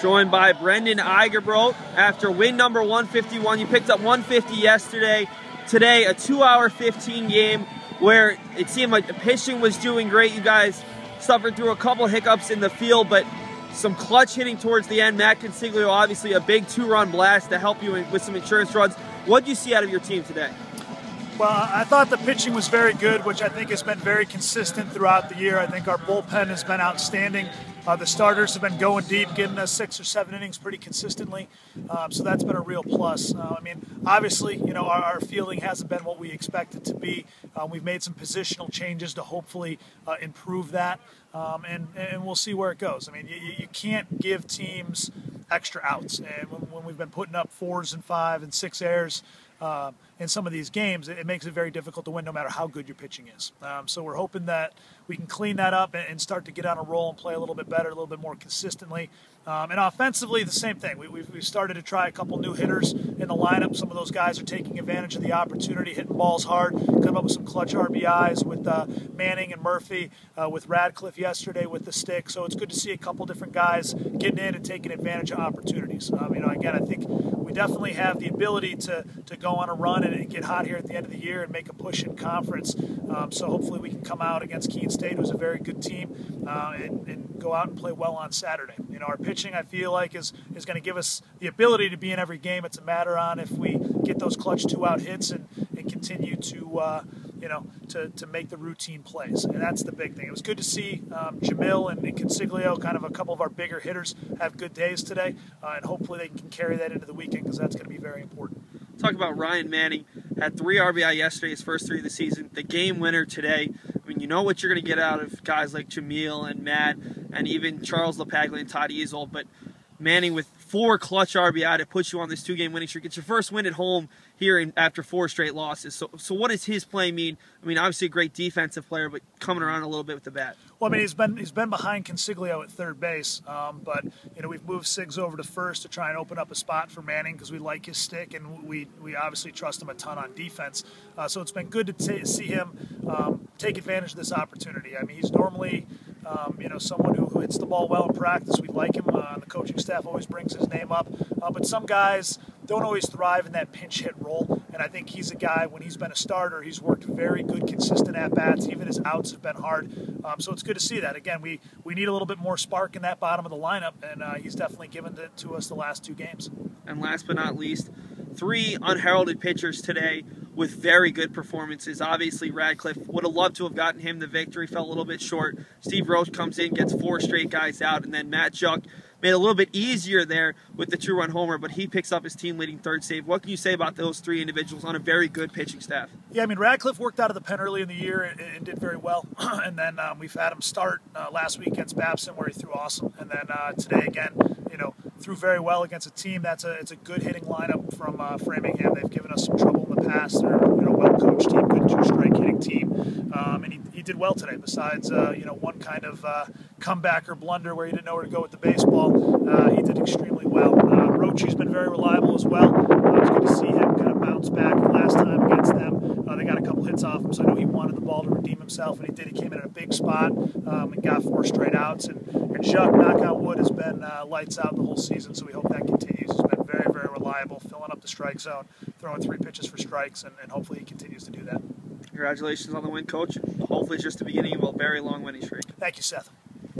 joined by Brendan Eygabroat. After win number 151, you picked up 150 yesterday. Today, a 2-hour 15 game where it seemed like the pitching was doing great. You guys suffered through a couple hiccups in the field, but some clutch hitting towards the end. Matt Consiglio, obviously a big 2-run blast to help you with some insurance runs. What did you see out of your team today? Well, I thought the pitching was very good, which I think has been very consistent throughout the year. I think our bullpen has been outstanding. The starters have been going deep, giving us 6 or 7 innings pretty consistently. So that's been a real plus. I mean, obviously, you know, our fielding hasn't been what we expect it to be. We've made some positional changes to hopefully improve that, and we'll see where it goes. I mean, you can't give teams extra outs, and when we've been putting up 4s and 5 and 6 errors in some of these games, it makes it very difficult to win no matter how good your pitching is. So we're hoping that we can clean that up and start to get on a roll and play a little bit better, a little bit more consistently. And offensively, the same thing. We've started to try a couple new hitters in the lineup. Some of those guys are taking advantage of the opportunity, hitting balls hard, coming up with some clutch RBIs with Manning and Murphy, with Radcliffe yesterday with the stick. So it's good to see a couple different guys getting in and taking advantage of opportunities. You know, again, I think we definitely have the ability to go on a run and get hot here at the end of the year and make a push in conference. So hopefully we can come out against Keene State, who's a very good team, and go out and play well on Saturday. You know, our pitching, I feel like, is going to give us the ability to be in every game. It's a matter on if we get those clutch 2-out hits and continue to you know, to make the routine plays, and that's the big thing. It was good to see Jamil and Consiglio, kind of a couple of our bigger hitters, have good days today, and hopefully they can carry that into the weekend because that's going to be very important. Talk about Ryan Manning. Had 3 RBI yesterday, his first 3 of the season. The game winner today. I mean, you know what you're going to get out of guys like Jamil and Matt and even Charles LaPaglia and Todd Easel, but Manning with 4 clutch RBI to put you on this 2-game winning streak. It's your first win at home here after 4 straight losses. So what does his play mean? I mean, obviously a great defensive player, but coming around a little bit with the bat. Well, I mean, he's been behind Consiglio at third base, but you know, we've moved Siggs over to first to try and open up a spot for Manning because we like his stick and we obviously trust him a ton on defense. So it's been good to see him take advantage of this opportunity. I mean, he's normally you know, someone who hits the ball well in practice. We like him. The coaching staff always brings his name up. But some guys don't always thrive in that pinch hit role. And I think he's a guy, when he's been a starter, he's worked very good, consistent at-bats. Even his outs have been hard. So it's good to see that. Again, we need a little bit more spark in that bottom of the lineup, and he's definitely given it to us the last 2 games. And last but not least, 3 unheralded pitchers today with very good performances. Obviously, Radcliffe would have loved to have gotten him the victory, fell a little bit short. Steve Roach comes in, gets 4 straight guys out, and then Matt Juck made it a little bit easier there with the 2-run homer, but he picks up his team-leading 3rd save. What can you say about those 3 individuals on a very good pitching staff? Yeah, I mean, Radcliffe worked out of the pen early in the year and did very well. And then we've had him start last week against Babson where he threw awesome. And then today again, you know, threw very well against a team it's a good hitting lineup from Framingham. They've given us some trouble in the past. They're, you know, well-coached team, good 2-strike hitting team. And he did well today, besides, you know, one kind of comeback or blunder where he didn't know where to go with the baseball. He did extremely well. Rochi's been very reliable as well. It was good to see him kind of bounce back last time against them. They got a couple hits off him, so I know he wanted the ball to redeem himself, and he did. He came in at a big spot and got 4 straight outs. And Jacques, knock on wood, has been lights out the whole season, so we hope that continues. He's been very, very reliable, filling up the strike zone, throwing 3 pitches for strikes, and hopefully he continues to do that. Congratulations on the win, Coach. Hopefully it's just the beginning of a very long winning streak. Thank you, Seth.